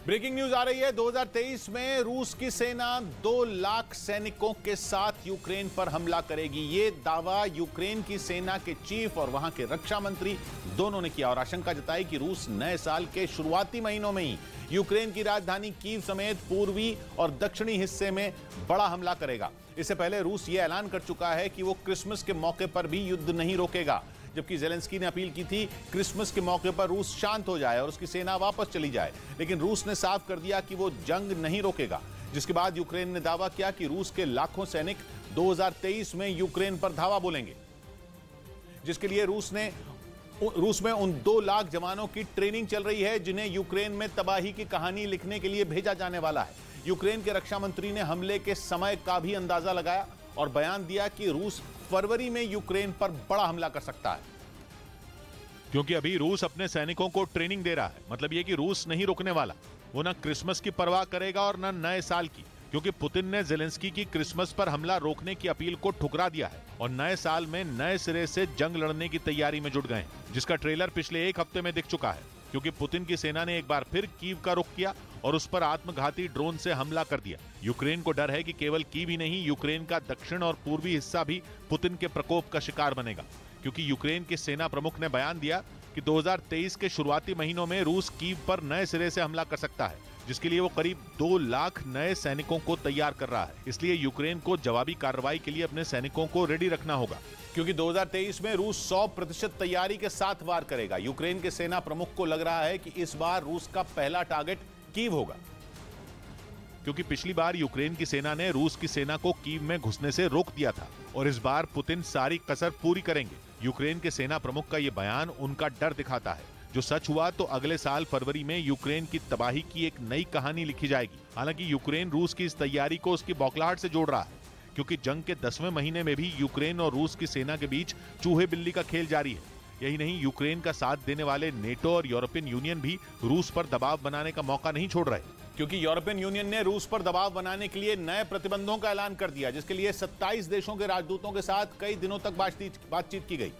Breaking news आ रही है। 2023 में रूस की सेना 2 लाख सैनिकों के साथ यूक्रेन पर हमला करेगी। ये दावा यूक्रेन की सेना के चीफ और वहां के रक्षा मंत्री दोनों ने किया और आशंका जताई कि रूस नए साल के शुरुआती महीनों में ही यूक्रेन की राजधानी कीव समेत पूर्वी और दक्षिणी हिस्से में बड़ा हमला करेगा। इससे पहले रूस यह ऐलान कर चुका है कि वो क्रिसमस के मौके पर भी युद्ध नहीं रोकेगा, जबकि ज़ेलेंस्की ने अपील की थी क्रिसमस के मौके पर रूस शांत हो जाए और उसकी सेना वापस चली जाए, लेकिन रूस ने साफ कर दिया कि वो जंग नहीं रोकेगा। जिसके बाद यूक्रेन ने दावा किया कि रूस के लाखों सैनिक 2023 में यूक्रेन पर धावा बोलेंगे, जिसके लिए रूस में उन 2 लाख जवानों की ट्रेनिंग चल रही है जिन्हें यूक्रेन में तबाही की कहानी लिखने के लिए भेजा जाने वाला है। यूक्रेन के रक्षा मंत्री ने हमले के समय का भी अंदाजा लगाया और बयान दिया कि रूस फरवरी में यूक्रेन पर बड़ा हमला कर सकता है, क्योंकि अभी रूस अपने सैनिकों को ट्रेनिंग दे रहा है। मतलब यह कि रूस नहीं रुकने वाला, वो ना क्रिसमस की परवाह करेगा और ना नए साल की, क्योंकि पुतिन ने ज़ेलेंस्की की क्रिसमस पर हमला रोकने की अपील को ठुकरा दिया है और नए साल में नए सिरे से जंग लड़ने की तैयारी में जुट गए हैं, जिसका ट्रेलर पिछले 1 हफ्ते में दिख चुका है। क्योंकि पुतिन की सेना ने एक बार फिर कीव का रुख किया और उस पर आत्मघाती ड्रोन से हमला कर दिया। यूक्रेन को डर है कि केवल कीव ही नहीं, यूक्रेन का दक्षिण और पूर्वी हिस्सा भी पुतिन के प्रकोप का शिकार बनेगा, क्योंकि यूक्रेन के सेना प्रमुख ने बयान दिया कि 2023 के शुरुआती महीनों में रूस कीव पर नए सिरे से हमला कर सकता है, जिसके लिए वो करीब 2 लाख नए सैनिकों को तैयार कर रहा है। इसलिए यूक्रेन को जवाबी कार्रवाई के लिए अपने सैनिकों को रेडी रखना होगा, क्योंकि 2023 में रूस 100% तैयारी के साथ वार करेगा। यूक्रेन के सेना प्रमुख को लग रहा है कि इस बार रूस का पहला टारगेट कीव होगा, क्योंकि पिछली बार यूक्रेन की सेना ने रूस की सेना को कीव में घुसने से रोक दिया था और इस बार पुतिन सारी कसर पूरी करेंगे। यूक्रेन के सेना प्रमुख का यह बयान उनका डर दिखाता है। जो सच हुआ तो अगले साल फरवरी में यूक्रेन की तबाही की एक नई कहानी लिखी जाएगी। हालांकि यूक्रेन रूस की इस तैयारी को उसकी बौखलाहट से जोड़ रहा है, क्योंकि जंग के 10वें महीने में भी यूक्रेन और रूस की सेना के बीच चूहे बिल्ली का खेल जारी है। यही नहीं, यूक्रेन का साथ देने वाले नेटो और यूरोपियन यूनियन भी रूस पर दबाव बनाने का मौका नहीं छोड़ रहे, क्योंकि यूरोपियन यूनियन ने रूस पर दबाव बनाने के लिए नए प्रतिबंधों का ऐलान कर दिया, जिसके लिए 27 देशों के राजदूतों के साथ कई दिनों तक बातचीत की गई।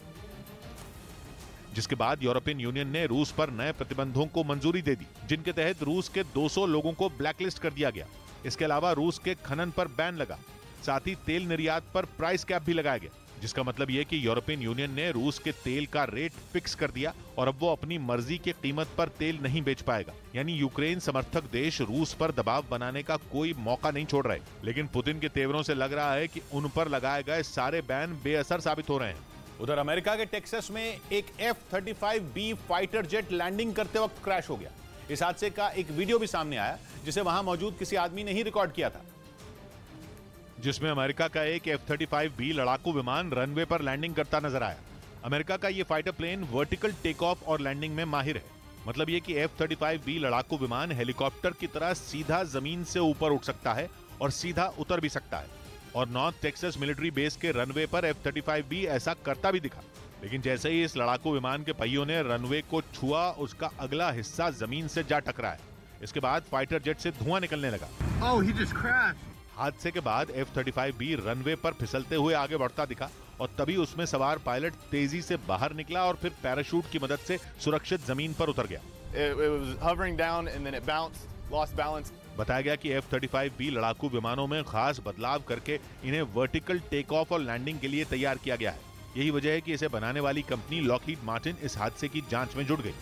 जिसके बाद यूरोपियन यूनियन ने रूस पर नए प्रतिबंधों को मंजूरी दे दी, जिनके तहत रूस के 200 लोगों को ब्लैकलिस्ट कर दिया गया। इसके अलावा रूस के खनन पर बैन लगा, साथ ही तेल निर्यात पर प्राइस कैप भी लगाया गया, जिसका मतलब यह कि यूरोपियन यूनियन ने रूस के तेल का रेट फिक्स कर दिया और अब वो अपनी मर्जी की कीमत पर तेल नहीं बेच पाएगा। यानी यूक्रेन समर्थक देश रूस पर दबाव बनाने का कोई मौका नहीं छोड़ रहे, लेकिन पुतिन के तेवरों से लग रहा है कि उन पर लगाए गए सारे बैन बेअसर साबित हो रहे हैं। उधर अमेरिका के टेक्सास में एक F-35B फाइटर जेट लैंडिंग करते वक्त क्रैश हो गया। इस हादसे का एक वीडियो भी सामने आया, जिसे वहां मौजूद किसी आदमी ने ही रिकॉर्ड किया था, जिसमें अमेरिका का एक F-35B लड़ाकू विमान रनवे पर लैंडिंग करता नजर आया। अमेरिका का ये fighter plane vertical take off और लैंडिंग में माहिर है। मतलब ये कि F-35B लड़ाकू विमान हेलीकॉप्टर की तरह सीधा जमीन से ऊपर उठ सकता है और सीधा उतर भी सकता है, और नॉर्थ टेक्सास मिलिट्री बेस के रनवे पर F-35B ऐसा करता भी दिखा। लेकिन जैसे ही इस लड़ाकू विमान के पहियों ने रनवे को छुआ, उसका अगला हिस्सा जमीन से जा टकराया। इसके बाद फाइटर जेट से धुआं निकलने लगा। he just crashed. हादसे के बाद F-35B रनवे पर फिसलते हुए आगे बढ़ता दिखा और तभी उसमें सवार पायलट तेजी से बाहर निकला और फिर पैराशूट की मदद से सुरक्षित जमीन पर उतर गया। It was hovering down and then it bounced, lost balance. बताया गया कि F-35B लड़ाकू विमानों में खास बदलाव करके इन्हें वर्टिकल टेक ऑफ और लैंडिंग के लिए तैयार किया गया है। यही वजह है कि इसे बनाने वाली कंपनी लॉकहीड मार्टिन इस हादसे की जांच में जुट गई।